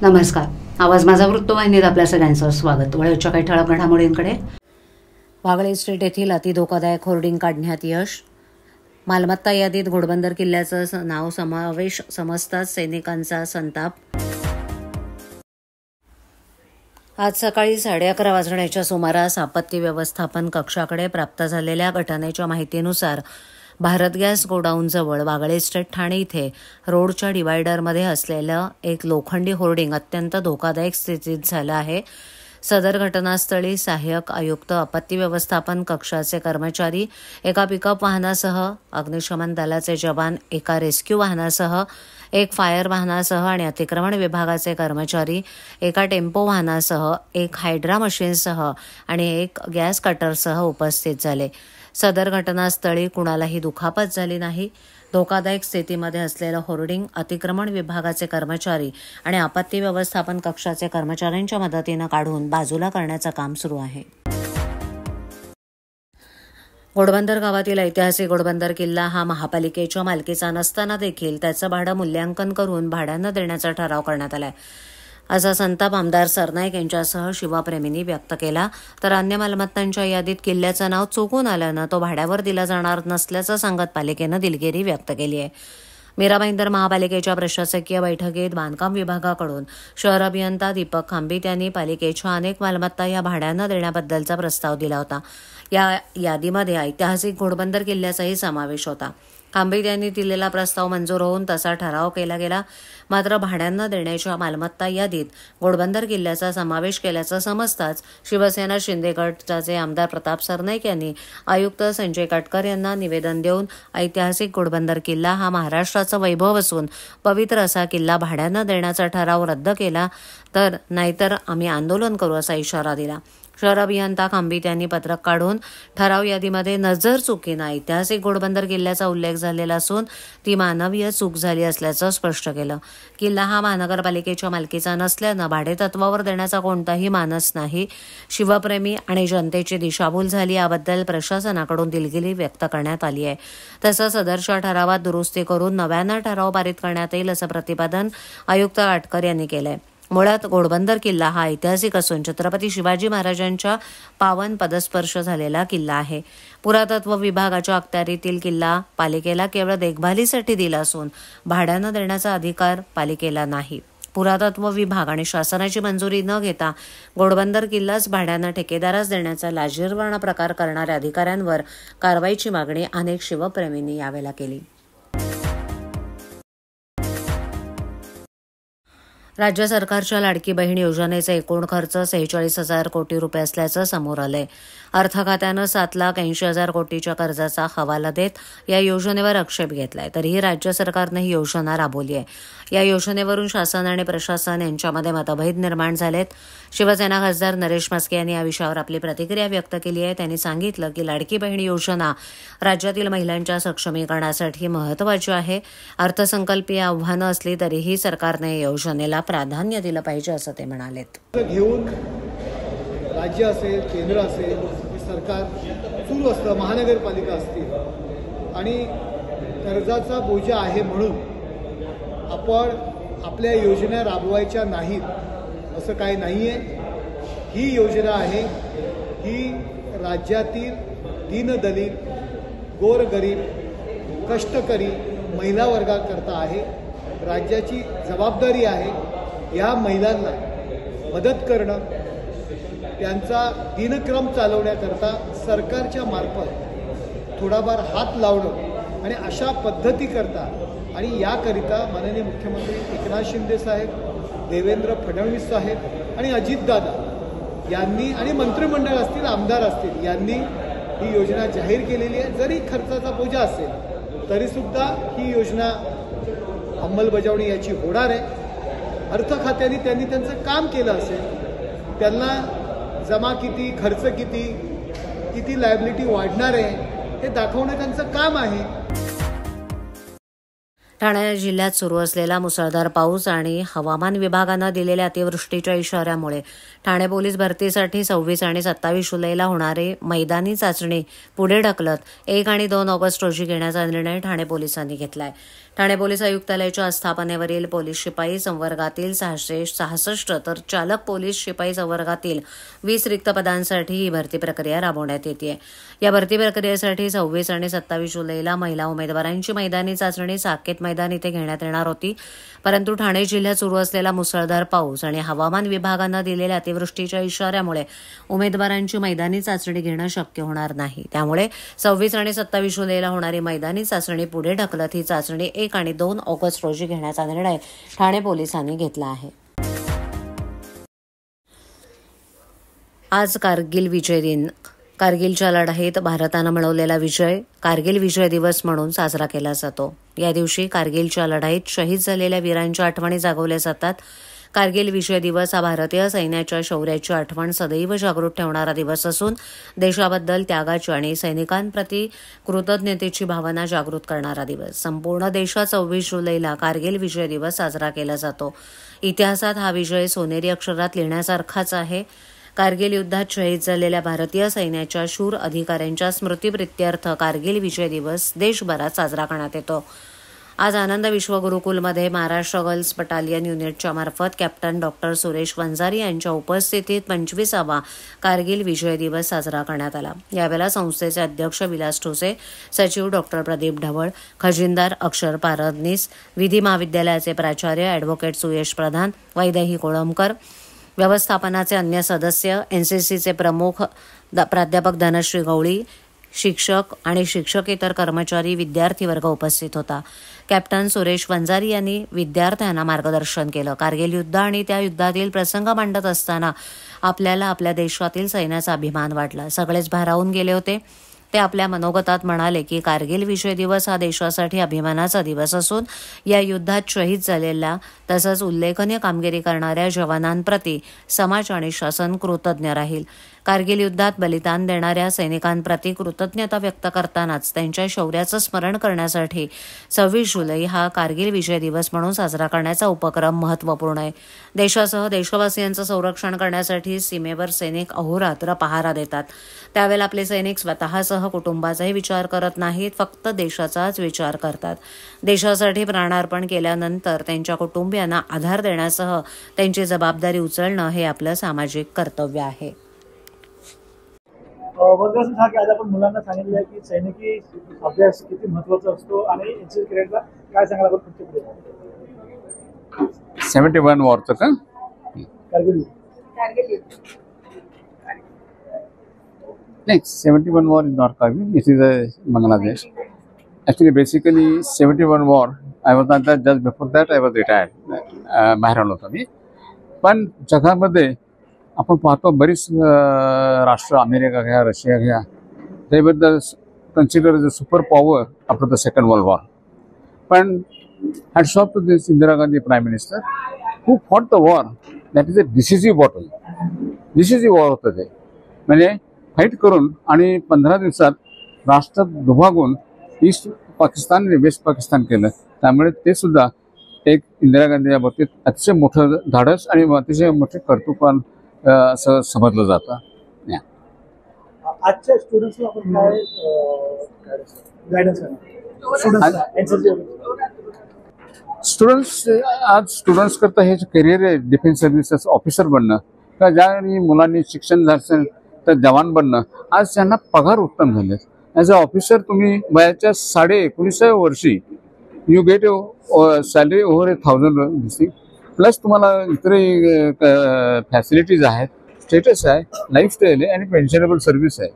नमस्कार. आवाज माझा वृत्तवाहिनीत आपल्या सगळ्यांचं स्वागत. वळीच्या काही ठळक घडामोडींकडे. वागळे इस्टेट येथील अतिधोकादायक होर्डिंग काढण्यात यश. मालमत्ता यादीत घोडबंदर किल्ल्याचं नाव समावेश समजताच सैनिकांचा संताप. आज सकाळी 11:30 वाजण्याच्या सुमारास आपत्ती व्यवस्थापन कक्षाकडे प्राप्त झालेल्या घटनेच्या माहितीनुसार भारत गॅस गोडाऊनजवळ वागळे इस्टेट ठाणे इथे रोडच्या डिवायडरमध्ये असलेलं एक लोखंडी होर्डिंग अत्यंत धोकादायक स्थितीत झालं आहे. सदर घटनास्थळी सहाय्यक आयुक्त आपत्ती व्यवस्थापन कक्षाचे कर्मचारी, एका पिकअप वाहनासह अग्निशमन दलाचे जवान, एका रेस्क्यू वाहनासह, एक फायर वाहनासह आणि अतिक्रमण विभागाचे कर्मचारी, एका टेम्पो वाहनासह, एक हायड्रा मशीनसह आणि एक गॅस कटरसह उपस्थित झाले. सदर घटनास्थळी कुणालाही दुखापत झाली नाही. धोकादायक स्थितीमध्ये असलेलं होर्डिंग अतिक्रमण विभागाचे कर्मचारी आणि आपत्ती व्यवस्थापन कक्षाचे कर्मचाऱ्यांच्या मदतीनं काढून बाजूला करण्याचं काम सुरू आहे. घोडबंदर गावातील ऐतिहासिक घोडबंदर किल्ला हा महापालिकेच्या मालकीचा नसताना देखील त्याचं भाडं मूल्यांकन करून भाड्यानं देण्याचा ठराव करण्यात आलाय, असा संताप आमदार सरनाईक यांच्यासह शिवप्रेमींनी व्यक्त केला. तर अन्य मालमत्तांच्या यादीत किल्ल्याचं नाव चुकून आल्यानं तो भाड्यावर दिला जाणार नसल्याचं सांगत पालिकेनं दिलगिरी व्यक्त केली आहे. मीरा भाईंदर महापालिकेच्या प्रशासकीय बैठकीत बांधकाम विभागाकडून शहर अभियंता दीपक खांबीत यांनी पालिकेच्या अनेक मालमत्ता या भाड्यानं देण्याबद्दलचा प्रस्ताव दिला होता. या यादीमध्ये ऐतिहासिक घोडबंदर किल्ल्याचाही समावेश होता. खांबीत यांनी दिलेला प्रस्ताव मंजूर होऊन तसा ठराव केला गेला. मात्र भाड्यांना देण्याच्या मालमत्ता यादीत घोडबंदर किल्ल्याचा समावेश केल्याचं समजताच शिवसेना शिंदे गटाचे आमदार प्रताप सरनाईक यांनी आयुक्त संजय काटकर यांना निवेदन देऊन ऐतिहासिक घोडबंदर किल्ला हा महाराष्ट्राचा वैभव असून पवित्र असा किल्ला भाड्यानं देण्याचा ठराव रद्द केला तर नाहीतर आम्ही आंदोलन करू असा इशारा दिला. शहर अभियंता खांबीत यांनी पत्रक काढून ठराव यादीमध्ये नजर चुकीनं ऐतिहासिक घोडबंदर किल्ल्याचा उल्लेख झालेला असून ती मानवीय चूक झाली असल्याचं स्पष्ट केलं. किल्ला हा महानगरपालिकेच्या मालकीचा नसल्यानं भाडेतत्वावर देण्याचा कोणताही मानस नाही. शिवप्रेमी आणि जनतेची दिशाभूल झाली याबद्दल प्रशासनाकडून दिलगिरी व्यक्त करण्यात आली आहे. तसंच सदरच्या ठरावात दुरुस्ती करून नव्यानं ठराव पारित करण्यात येईल असं प्रतिपादन आयुक्त काटकर यांनी केलंय. मुळात घोडबंदर किल्ला हा ऐतिहासिक असून छत्रपती शिवाजी महाराजांच्या पावन पदस्पर्श झालेला किल्ला आहे. पुरातत्व विभागाच्या अखत्यारीतील किल्ला पालिकेला केवळ देखभालीसाठी दिला असून भाड्यानं देण्याचा अधिकार पालिकेला नाही. पुरातत्व विभाग आणि शासनाची मंजुरी न घेता घोडबंदर किल्लाच भाड्यानं ठेकेदारास देण्याचा लाजिरवाणा प्रकार करणाऱ्या अधिकाऱ्यांवर कारवाईची मागणी अनेक शिवप्रेमींनी यावेळेला केली. राज्य सरकारच्या लाडकी बहीण योजनेचा एकूण खर्च 46,000 कोटी रुपये असल्याचं समोर आलंय. अर्थ खात्यानं 7,80,000 कोटीच्या कर्जाचा हवाला देत या योजनेवर आक्षेप घेतलाय. तरीही राज्य सरकारनं ही योजना राबवली आहे. या योजनेवरून शासन आणि प्रशासन यांच्यामध्ये मतभेद निर्माण झालेत. शिवसेना खासदार नरेश म्हस्के यांनी या विषयावर आपली प्रतिक्रिया व्यक्त केली आहे. त्यांनी सांगितलं की लाडकी बहीण योजना राज्यातील महिलांच्या सक्षमीकरणासाठी महत्त्वाची आहे. अर्थसंकल्पीय आव्हानं असली तरीही सरकारने या योजनेला प्राधान्य दिलं पाहिजे असं ते म्हणालेत. घेऊन राज्य असेल, केंद्र असेल, सरकार सुरू असतं, महानगरपालिका असतील आणि कर्जाचा बोजा आहे म्हणून आपण आपल्या योजना राबवायच्या नाहीत असं काही नाही आहे. ही योजना आहे ही राज्यातील दीनदलित, गोरगरीब, कष्टकरी महिला वर्गाकरता आहे. राज्याची जबाबदारी आहे या महिलांना मदत करणं, त्यांचा दिनक्रम चालवण्याकरता सरकारच्या मार्फत थोडाफार हात लावणं आणि अशा पद्धती करता आणि याकरिता माननीय मुख्यमंत्री एकनाथ शिंदे साहेब, देवेंद्र फडणवीस साहेब आणि अजितदादा यांनी आणि मंत्रिमंडळ असतील, आमदार असतील यांनी ही योजना जाहीर केलेली आहे. जरी खर्चाचा बोजा असेल तरीसुद्धा ही योजना अंमलबजावणी याची होणार आहे. अर्थ खात्याने त्यांनी त्यांचं काम केलं असेल, त्यांना जमा किती, खर्च किती, किती लायबिलिटी वाढणार आहे हे दाखवणं त्यांचं काम आहे. ठाणे जिल्ह्यात सुरू असलेला मुसळधार पाऊस आणि हवामान विभागानं दिलेल्या अतिवृष्टीच्या इशाऱ्यामुळे ठाणे पोलीस भरतीसाठी 26 आणि 27 जुलैला होणारी मैदानी चाचणी पुढे ढकलत 1 आणि 2 ऑगस्ट रोजी घेण्याचा निर्णय ठाणे पोलिसांनी घेतलाय. ठाणे पोलीस आयुक्तालयाच्या स्थापनेवरील पोलीस शिपाई संवर्गातील 666 तर चालक पोलीस शिपाई संवर्गातील 20 रिक्त पदांसाठी ही भरती प्रक्रिया राबवण्यात येते. या भरती प्रक्रियेसाठी 26 आणि 27 जुलैला महिला उमेदवारांची मैदानी चाचणी साकेत मैदान इथे घेण्यात येणार होती. परंतु ठाणे जिल्ह्यात सुरू असलेला मुसळधार पाऊस आणि हवामान विभागानं दिलेल्या अतिवृष्टीच्या इशाऱ्यामुळे उमेदवारांची मैदानी चाचणी घेणं शक्य होणार नाही. त्यामुळे 26 आणि 27 जुलैला होणारी मैदानी चाचणी पुढे ढकलत ही चाचणी 1 आणि 2 ऑगस्ट रोजी घेण्याचा निर्णय ठाणे पोलिसांनी घेतला आहे. आज कारगिल विजय दिन. कारगिलच्या लढाईत भारतानं मिळवलेला विजय कारगिल विजय दिवस म्हणून साजरा केला जातो. या दिवशी कारगिलच्या लढाईत शहीद झालेल्या वीरांच्या आठवणी जागवल्या जातात. कारगिल विजय दिवस हा भारतीय सैन्याच्या शौर्याची आठवण सदैव जागृत ठेवणारा दिवस असून देशाबद्दल त्यागाची आणि सैनिकांप्रती कृतज्ञतेची भावना जागृत करणारा दिवस. संपूर्ण देशात 26 जुलैला कारगिल विजय दिवस साजरा केला जातो. इतिहासात हा विजय सोनेरी अक्षरात लिहिण्यासारखाच आहे. कारगिल युद्धात शहीद झालेल्या भारतीय सैन्याच्या शूर अधिकाऱ्यांच्या स्मृतिप्रित्यर्थ कारगिल विजय दिवस देशभरात साजरा करण्यात येतो. आज आनंद विश्व गुरुकुलमध्ये महाराष्ट्र गर्ल्स बटालियन युनिटच्या मार्फत कॅप्टन डॉक्टर सुरेश वंजारी यांच्या उपस्थितीत 25वा कारगिल विजय दिवस साजरा करण्यात आला. यावेळेला संस्थेचे अध्यक्ष विलास ठोसे, सचिव डॉक्टर प्रदीप ढवळ, खजिनदार अक्षर पारदनीस, विधी महाविद्यालयाचे प्राचार्य ॲडव्होकेट सुयश प्रधान, वैदेही कोळंबकर, व्यवस्थापनाचे अन्य सदस्य, एनसीसीचे प्रमुख प्राध्यापक धनश्री गवळी, शिक्षक आणि शिक्षकेतर कर्मचारी, विद्यार्थी वर्ग उपस्थित होता. कॅप्टन सुरेश वंजारी यांनी विद्यार्थ्यांना मार्गदर्शन केलं. कारगिल युद्ध आणि त्या युद्धातील प्रसंग मांडत असताना आपल्याला आपल्या देशातील सैन्याचा अभिमान वाटला. सगळेच भारावून गेले होते. ते आपल्या मनोगतात म्हणाले की कारगिल विजय दिवस हा देशासाठी अभिमानाचा दिवस असून या युद्धात शहीद झालेल्या तसंच उल्लेखनीय कामगिरी करणाऱ्या जवानांप्रती समाज आणि शासन कृतज्ञ राहील. कारगिल युद्धात बलिदान देणाऱ्या सैनिकांप्रती कृतज्ञता व्यक्त करतानाच त्यांच्या शौर्याचं स्मरण करण्यासाठी 26 जुलै हा कारगिल विजय दिवस म्हणून साजरा करण्याचा उपक्रम महत्त्वपूर्ण आहे. देशासह देशवासियांचं संरक्षण करण्यासाठी सीमेवर सैनिक अहोरात्र पहारा देतात. त्यावेळेला आपले सैनिक स्वतःसह कुटुंबाचाही विचार करत नाहीत, फक्त देशाचाच विचार करतात. देशासाठी प्राणार्पण केल्यानंतर त्यांच्या कुटुंबियांना आधार देण्यासह त्यांची जबाबदारी उचलणं हे आपलं सामाजिक कर्तव्य आहे. की आज आपण मुलांना सांगितलं आहे की सैनिकी अभ्यास किती महत्त्वाचा असतो आणि एनसीसी कॅडेटला काय सांगायला आपण पुढे 71 वॉरचं का कारगिल नाही 71 war is not Kargil, it is a Bangladesh. Actually basically 71 war I was not that, just before that I was retired. बाहेर आलो होतो मी. पण जगामध्ये आपण पाहतो बरीच राष्ट्र, अमेरिका घ्या, रशिया घ्या, त्याबद्दल consider the super power after the second world war. पण hats off to this Indira Gandhi prime minister who fought the war. That is a decisive battle. Decisive war होतं ते, म्हणजे फाईट करून आणि 15 दिवसात राष्ट्र दुभागून ईस्ट पाकिस्तान आणि वेस्ट पाकिस्तान केलं. त्यामुळे ते सुद्धा एक इंदिरा गांधी या बाबतीत अतिशय मोठं धाडस आणि अतिशय मोठे कर्तृत्ववान असं समजलं जातं. आजच्या स्टुडंट्सला आपण काय गायडन्स स्टुडंट्स करता हे करिअर आहे डिफेन्स सर्व्हिसेस ऑफिसर बनणं, किंवा ज्या मुलांनी शिक्षण झालं तर जवान बनणं. आज त्यांना पगार उत्तम झाले. ॲज अ ऑफिसर तुम्ही वयाच्या 19.5व्या वर्षी you get salary over 1,000 plus तुम्हाला इतरही फॅसिलिटीज आहेत, स्टेटस आहे, लाईफस्टाईल आहे आणि पेन्शनेबल सर्व्हिस आहे.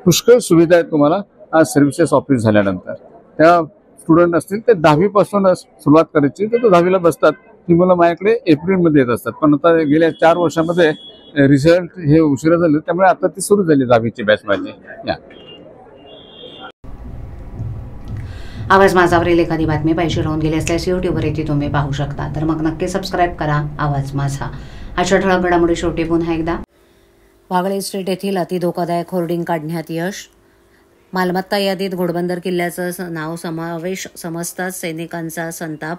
पुष्कळ सुविधा आहेत तुम्हाला आज सर्व्हिसेस ऑफिस झाल्यानंतर. त्या स्टुडंट असतील ते 10वीपासूनच सुरुवात करायची, तर तो 10वीला बसतात. ती मुलं माझ्याकडे एप्रिलमध्ये येत असतात. पण आता गेल्या 4 वर्षामध्ये रिझल्ट हे उशिरा झाले, त्यामुळे आता ती सुरू झाली 10वीची बॅच माझी. आवाज माझावरील एखादी बातमी पाहिजे राहून गेली असल्यास यूट्यूबवरती तुम्ही पाहू शकता. तर मग नक्की सबस्क्राईब करा आवाज माझा. अशा ठळक घडामोडी शेवटी पुन्हा एकदा. वागळे स्ट्रीट येथील अतिधोकादायक होर्डिंग काढण्यात यश. मालमत्ता यादीत घोडबंदर किल्ल्याचं नाव समावेश समजताच सैनिकांचा संताप.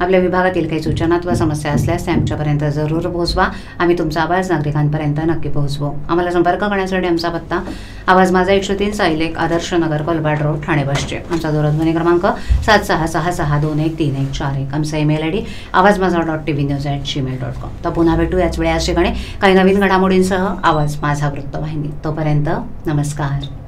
आपल्या विभागातील काही सूचना अथवा समस्या असल्यास त्या आमच्यापर्यंत जरूर पोहोचवा. आम्ही तुमचा आवाज नागरिकांपर्यंत नक्की पोहोचवू. आम्हाला संपर्क करण्यासाठी आमचा पत्ता आवाज माझा 103 साईलेक आदर्श नगर कोलबाड रोड ठाणे बसचे. आमचा दूरध्वनी क्रमांक 7666213141. आमचा ईमेल ID awazmaza.tvnews@gmail.com. तर पुन्हा भेटू याच वेळी याच ठिकाणी काही नवीन घडामोडींसह आवाज माझा वृत्तवाहिनी. तोपर्यंत नमस्कार.